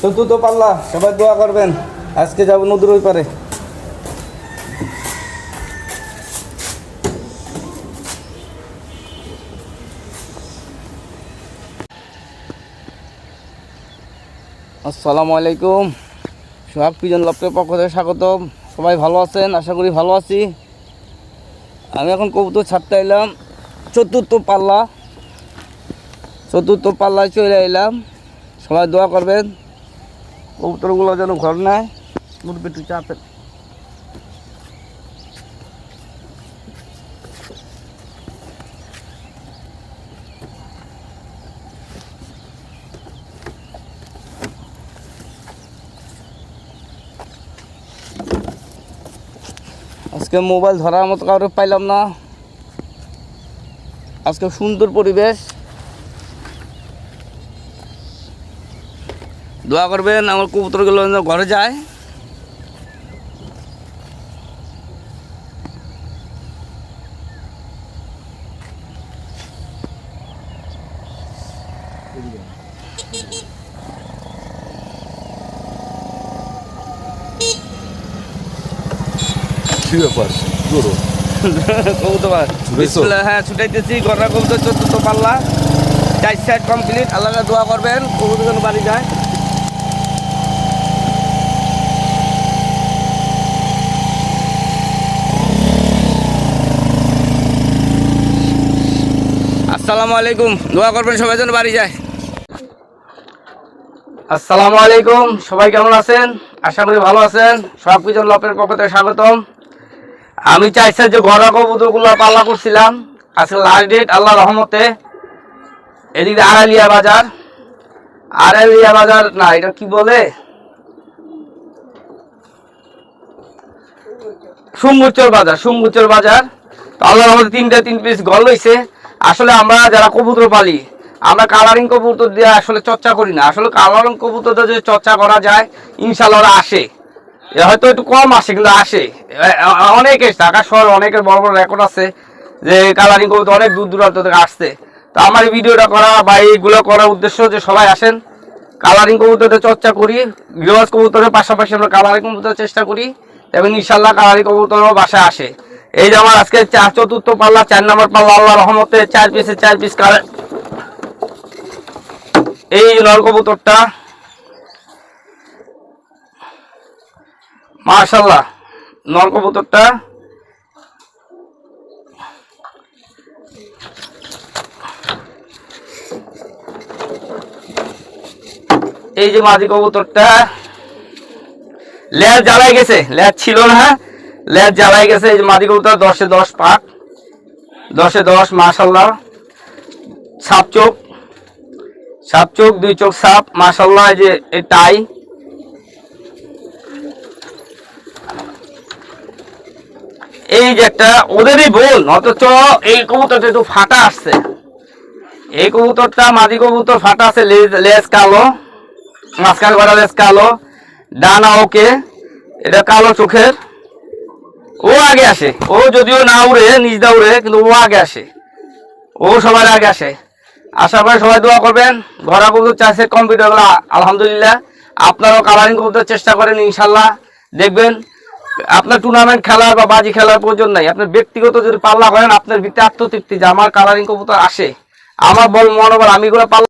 চতুর্থ পাল্লা, সবাই দোয়া করবেন। আজকে যাবো নদীর ওই পারে। আসসালামু আলাইকুম, সোহাগ পিজন লফটের পক্ষ থেকে স্বাগতম। সবাই ভালো আছেন? আশা করি ভালো আছি। আমি এখন কবুতর ছাড়তে এলাম চতুর্থ পাল্লায় চলে এলাম। সবাই দোয়া করবেন কবুতরগুলো যেন ঘর নেয়। মুরগি একটু চাপেন। আজকে মোবাইল ধরার মতো কাউকে পাইলাম না। আজকে সুন্দর পরিবেশ, দোয়া করবেন আমার কবুতরগুলো যেন ঘরে যায়। হ্যাঁ, ছুটাইতেছি ঘররা কবুতর চতুর্থ পাল্লা, 4 সাইড কমপ্লিট। আল্লাহ দোয়া করবেন কবুতর যেন বাড়ি যায়। আসসালামু আলাইকুম, দোয়া করবেন সবাই যেন বাড়ি যায়। আসসালামু আলাইকুম, সবাই কেমন আছেন? আশা করি ভালো আছেন। সব কিছু লপের পক্ষ থেকে স্বাগতম। আমি চাইছি যে ঘরোয়া কবুতরগুলো পাল্লা করছিলাম, আজকে লাস্ট ডেট আল্লাহ রহমতে। এদিকে আড়ালিয়া বাজার না, এটা কি বলে, সুম্বুচর বাজার। তো আল্লাহর রহমতে 3 পিস গল হয়েছে। আসলে আমরা যারা কবুতর পালি, আমরা কালারিং কবুতর দিয়ে আসলে চর্চা করি না। আসলে কালারিং কবুতর যদি চর্চা করা যায় ইনশাল্লাহ ওরা আসে। হয়তো একটু কম আসে, কিন্তু আসে অনেকে। ঢাকা শহরে অনেকের বড় বড় রেকর্ড আছে যে কালারিং কবুতর অনেক দূর দূরান্ত থেকে আসছে। তো আমার এই ভিডিওটা করা বা এইগুলো করার উদ্দেশ্য যে সবাই আসেন, কালারিং কবুতরের চর্চা করি। গৃহস্থ কবুতরের পাশাপাশি আমরা কালারিং কবুতরের চেষ্টা করি এবং ইনশাল্লাহ কালারিং কবুতরও বাসায় আসে। এই যে আমার আজকে চতুর্থ পাল্লা, 4 নম্বর পাল্লা, আল্লাহ রহমতে 4 পিস কালার। এই নর কবুতরটা মাশাআল্লাহ, নর কবুতরটা এই যে মাদি কবুতরটা লেজ জ্বালাই গেছে, লেজ ছিল না, লেজ জ্বালাই গেছে। এই যে মাদি কবুতর 10-এ 10 পাক, 10-এ 10 মাশাআল্লাহ। সাপ চোখ 2 চোখ সাপ মাশাআল্লাহ। এই যে টাই, এই যে একটা ওদেরই বোন, অথচ এই কবুতরটা একটু ফাটা আসছে। এই কবুতরটা মাদি কবুতর ফাটা আছে, লেজ কালো, মাঝখানে করা লেজ কালো, ডানা ওকে, এটা কালো চোখের। ও আগে আসে, ও যদিও না উড়ে, নিজদা উড়ে, কিন্তু ও আগে আসে, ও সবার আগে আসে। আশা করি সবাই দোয়া করবেন। ঘোড়া কবুতর চাষে কম্পিউটার গুলো আলহামদুলিল্লাহ। আপনারাও কালারিং কবুতর চেষ্টা করেন, ইনশাল্লাহ দেখবেন। আপনার টুর্নামেন্ট খেলার বা বাজি খেলার প্রয়োজন নাই। আপনার ব্যক্তিগত যদি পাল্লা করেন, আপনার ভিতরে আত্মতৃপ্তি যে আমার কালারিং কবুতর আসে, আমার মনোবল, আমি এগুলো পাল্লা